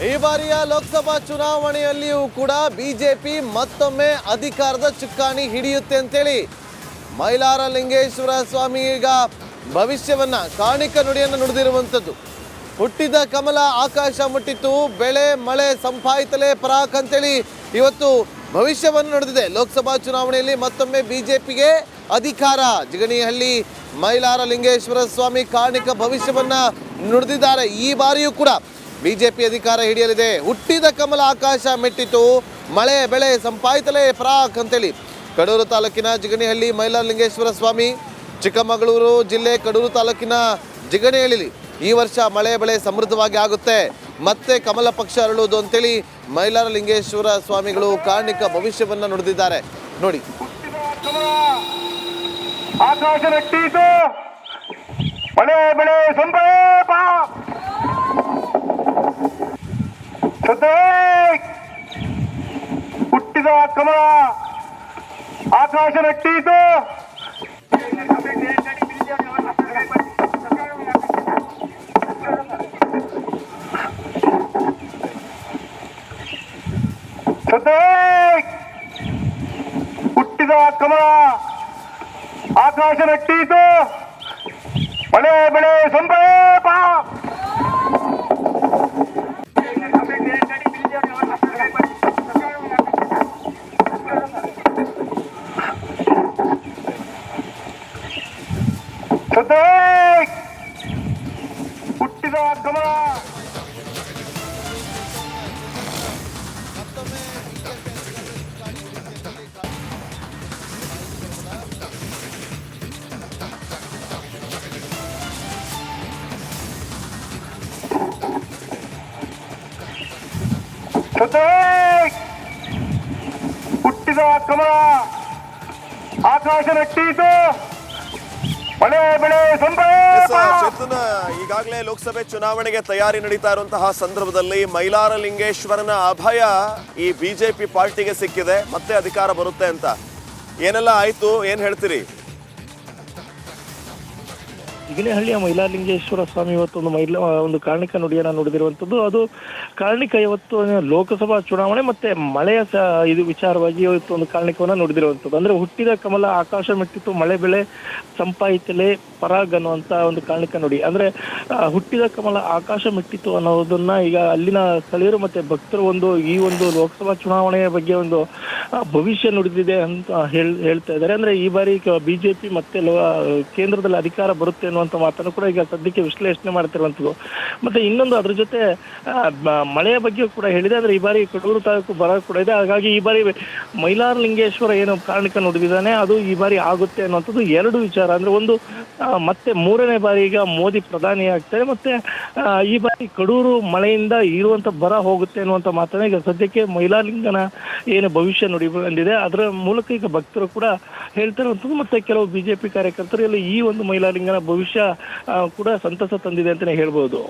ಈ ಬಾರಿಯ ಲೋಕಸಭಾ ಚುನಾವಣೆಯಲ್ಲಿಯೂ ಕೂಡ ಬಿಜೆಪಿ ಮತ್ತೊಮ್ಮೆ ಅಧಿಕಾರದ ಚುಕ್ಕಾಣಿ ಹಿಡಿಯುತ್ತೆ ಅಂತೇಳಿ ಮೈಲಾರ ಲಿಂಗೇಶ್ವರ ಸ್ವಾಮಿ ಈಗ ಭವಿಷ್ಯವನ್ನ ಕಾಣಿಕ ನುಡಿಯನ್ನು ನುಡಿದಿರುವಂಥದ್ದು. ಹುಟ್ಟಿದ ಕಮಲ ಆಕಾಶ ಮುಟ್ಟಿತು, ಬೆಳೆ ಮಳೆ ಸಂಪಾಯಿತಲೇ ಪರಾಕ್ ಅಂತೇಳಿ ಇವತ್ತು ಭವಿಷ್ಯವನ್ನು ನುಡಿದಿದೆ. ಲೋಕಸಭಾ ಚುನಾವಣೆಯಲ್ಲಿ ಮತ್ತೊಮ್ಮೆ ಬಿಜೆಪಿಗೆ ಅಧಿಕಾರ. ಜಿಗಣಿಹಳ್ಳಿ ಮೈಲಾರ ಲಿಂಗೇಶ್ವರ ಸ್ವಾಮಿ ಕಾಣಿಕ ಭವಿಷ್ಯವನ್ನ ನುಡಿದಿದ್ದಾರೆ. ಈ ಬಾರಿಯೂ ಕೂಡ ಬಿಜೆಪಿ ಅಧಿಕಾರ ಹಿಡಿಯಲಿದೆ. ಹುಟ್ಟಿದ ಕಮಲ ಆಕಾಶ ಮೆಟ್ಟಿತು, ಮಳೆ ಬೆಳೆ ಸಂಪಾಯಿತಲೇ ಪರಾಕ್ ಅಂತೇಳಿ ಕಡೂರು ತಾಲೂಕಿನ ಜಿಗಣಿಹಳ್ಳಿ ಮೈಲಾರ ಲಿಂಗೇಶ್ವರ ಸ್ವಾಮಿ, ಚಿಕ್ಕಮಗಳೂರು ಜಿಲ್ಲೆ ಕಡೂರು ತಾಲೂಕಿನ ಜಿಗಣಿಹಳ್ಳಿ ಈ ವರ್ಷ ಮಳೆ ಬೆಳೆ ಸಮೃದ್ಧವಾಗಿ ಆಗುತ್ತೆ, ಮತ್ತೆ ಕಮಲ ಪಕ್ಷ ಅರಳುವುದು ಅಂತೇಳಿ ಮೈಲಾರ ಲಿಂಗೇಶ್ವರ ಸ್ವಾಮಿಗಳು ಕಾಣಿಕ ಭವಿಷ್ಯವನ್ನ ನುಡಿದಿದ್ದಾರೆ. ನೋಡಿ, ಆಕಾಶ ಮೆಟ್ಟಿತು, ಮಳೆ ಬೆಳೆ ಸಂಪಾಪ ಹುಟ್ಟಿದ ಕಮಲ ಆಕಾಶ ಮೆಟ್ಟಿತು, ಹುಟ್ಟಿದ ಕಮಲ ಆಕಾಶ ಮೆಟ್ಟಿತು, ಮಳೆ ಬೆಳೆ ಸಂಪಾಪ ಹುಟ್ಟಿದ ಕಮಲ ಹುಟ್ಟಿದ ಕಮಲ ಆಕಾಶ ಮೆಟ್ಟಿತು, ಮಳೆ ಬೆಳೆ ಚೇತನ, ಈಗಾಗಲೇ ಲೋಕಸಭೆ ಚುನಾವಣೆಗೆ ತಯಾರಿ ನಡೀತಾ ಇರುವಂತಹ ಸಂದರ್ಭದಲ್ಲಿ ಮೈಲಾರ ಲಿಂಗೇಶ್ವರನ ಅಭಯ ಈ ಬಿಜೆಪಿ ಪಾರ್ಟಿಗೆ ಸಿಕ್ಕಿದೆ, ಮತ್ತೆ ಅಧಿಕಾರ ಬರುತ್ತೆ ಅಂತ. ಏನೆಲ್ಲ ಆಯ್ತು, ಏನ್ ಹೇಳ್ತೀರಿ? ಜಿಗಣಿಹಳ್ಳಿಯ ಮೈಲಾರ ಲಿಂಗೇಶ್ವರ ಸ್ವಾಮಿ ಇವತ್ತು ಒಂದು ಕಾರಣಿಕ ನುಡಿಯನ್ನು ನುಡಿದಿರುವಂಥದ್ದು. ಅದು ಕಾರಣಿಕ ಇವತ್ತು ಲೋಕಸಭಾ ಚುನಾವಣೆ ಮತ್ತೆ ಮಳೆಯ ಇದು ವಿಚಾರವಾಗಿ ಇವತ್ತು ಒಂದು ಕಾರಣಿಕವನ್ನು ನುಡಿದಿರುವಂಥದ್ದು. ಅಂದ್ರೆ ಹುಟ್ಟಿದ ಕಮಲ ಆಕಾಶ ಮೆಟ್ಟಿತು, ಮಳೆ ಬೆಳೆ ಸಂಪಾಯಿತಲೇ ಪರಾಗ್ ಅನ್ನುವಂತ ಒಂದು ಕಾರಣಿಕ ನುಡಿ. ಅಂದ್ರೆ ಹುಟ್ಟಿದ ಕಮಲ ಆಕಾಶ ಮೆಟ್ಟಿತು ಅನ್ನೋದನ್ನ ಈಗ ಅಲ್ಲಿನ ಸ್ಥಳೀಯರು ಮತ್ತೆ ಭಕ್ತರು ಈ ಒಂದು ಲೋಕಸಭಾ ಚುನಾವಣೆಯ ಬಗ್ಗೆ ಒಂದು ಭವಿಷ್ಯ ನುಡಿದಿದೆ ಅಂತ ಹೇಳ್ತಾ ಇದ್ದಾರೆ. ಅಂದ್ರೆ ಈ ಬಾರಿ ಬಿಜೆಪಿ ಮತ್ತೆ ಕೇಂದ್ರದಲ್ಲಿ ಅಧಿಕಾರ ಬರುತ್ತೆ ಅನ್ನುವಂಥ ಮಾತನ್ನು ಕೂಡ ಈಗ ಸದ್ಯಕ್ಕೆ ವಿಶ್ಲೇಷಣೆ ಮಾಡ್ತಿರುವಂಥದ್ದು. ಮತ್ತೆ ಇನ್ನೊಂದು ಅದ್ರ ಜೊತೆ ಮಳೆಯ ಬಗ್ಗೆ ಕೂಡ ಹೇಳಿದೆ. ಅಂದ್ರೆ ಈ ಬಾರಿ ಕಡೂರು ತಾಲೂಕು ಬರ ಕೂಡ ಇದೆ. ಹಾಗಾಗಿ ಈ ಬಾರಿ ಮೈಲಾರ ಲಿಂಗೇಶ್ವರ ಏನು ಕಾರಣಿಕ ನುಡಿದಿದ್ದಾನೆ ಅದು ಈ ಬಾರಿ ಆಗುತ್ತೆ ಅನ್ನುವಂಥದ್ದು ಎರಡು ವಿಚಾರ. ಅಂದ್ರೆ ಒಂದು ಮತ್ತೆ ಮೂರನೇ ಬಾರಿ ಈಗ ಮೋದಿ ಪ್ರಧಾನಿ ಆಗ್ತಾರೆ, ಮತ್ತೆ ಈ ಬಾರಿ ಕಡೂರು ಮಳೆಯಿಂದ ಇರುವಂತ ಬರ ಹೋಗುತ್ತೆ ಅನ್ನುವಂಥ ಮಾತನ್ನ ಈಗ ಸದ್ಯಕ್ಕೆ ಮೈಲಾರಲಿಂಗನ ಏನು ಭವಿಷ್ಯ ನುಡಿ ಬಂದಿದೆ ಅದರ ಮೂಲಕ ಈಗ ಭಕ್ತರು ಕೂಡ ಹೇಳ್ತಿರುವಂಥದ್ದು. ಮತ್ತೆ ಕೆಲವು ಬಿಜೆಪಿ ಕಾರ್ಯಕರ್ತರು ಎಲ್ಲ ಈ ಒಂದು ಮೈಲಾರಲಿಂಗನ ಭವಿಷ್ಯ ಕೂಡ ಸಂತಸ ತಂದಿದೆ ಅಂತಾನೆ ಹೇಳ್ಬೋದು.